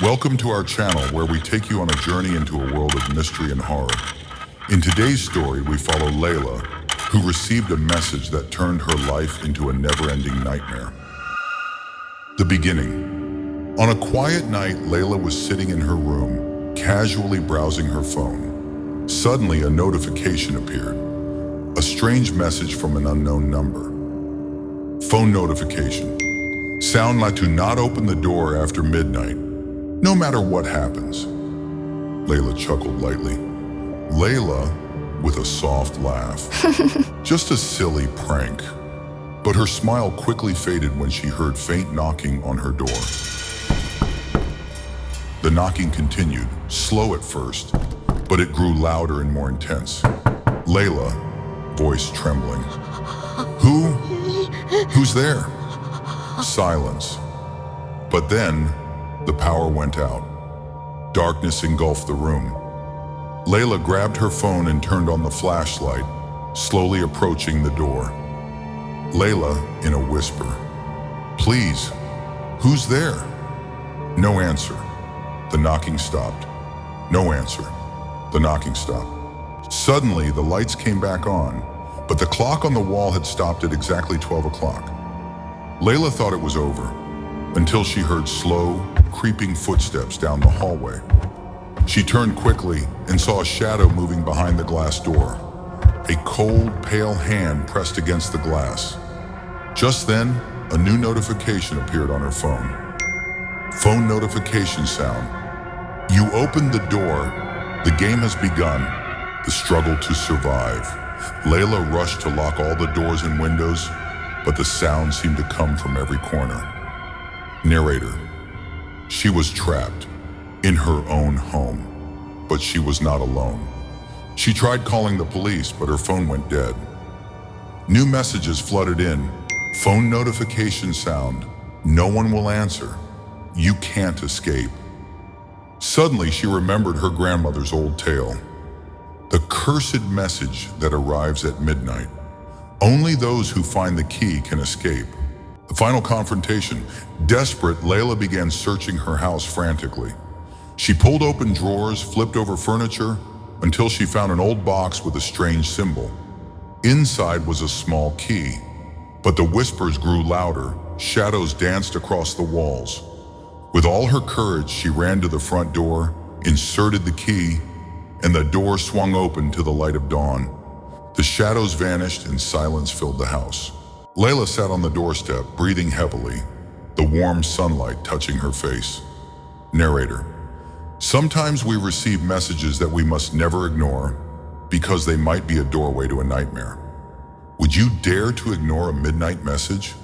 Welcome to our channel where we take you on a journey into a world of mystery and horror. In today's story, we follow Laila, who received a message that turned her life into a never-ending nightmare. The beginning. On a quiet night, Laila was sitting in her room, casually browsing her phone. Suddenly, a notification appeared. A strange message from an unknown number. Phone notification. Sound like to not open the door after midnight, no matter what happens. Laila chuckled lightly. Laila with a soft laugh. Just a silly prank. But her smile quickly faded when she heard faint knocking on her door. The knocking continued, slow at first, but it grew louder and more intense. Laila, voice trembling. Who's there? Silence. But then, the power went out. Darkness engulfed the room. Laila grabbed her phone and turned on the flashlight, slowly approaching the door. Laila, in a whisper, "Please, who's there?" No answer. The knocking stopped. No answer. The knocking stopped. Suddenly, the lights came back on, but the clock on the wall had stopped at exactly 12 o'clock. Laila thought it was over, until she heard slow, creeping footsteps down the hallway. She turned quickly and saw a shadow moving behind the glass door. A cold, pale hand pressed against the glass. Just then, a new notification appeared on her phone. Phone notification sound. You opened the door. The game has begun. The struggle to survive. Laila rushed to lock all the doors and windows, but the sound seemed to come from every corner. Narrator. She was trapped in her own home, but she was not alone. She tried calling the police, but her phone went dead. New messages flooded in. Phone notification sound. No one will answer. You can't escape. Suddenly, she remembered her grandmother's old tale. The cursed message that arrives at midnight. Only those who find the key can escape. The final confrontation. Desperate, Laila began searching her house frantically. She pulled open drawers, flipped over furniture, until she found an old box with a strange symbol. Inside was a small key, but the whispers grew louder. Shadows danced across the walls. With all her courage, she ran to the front door, inserted the key, and the door swung open to the light of dawn. The shadows vanished and silence filled the house. Laila sat on the doorstep, breathing heavily, the warm sunlight touching her face. Narrator. Sometimes we receive messages that we must never ignore because they might be a doorway to a nightmare. Would you dare to ignore a midnight message?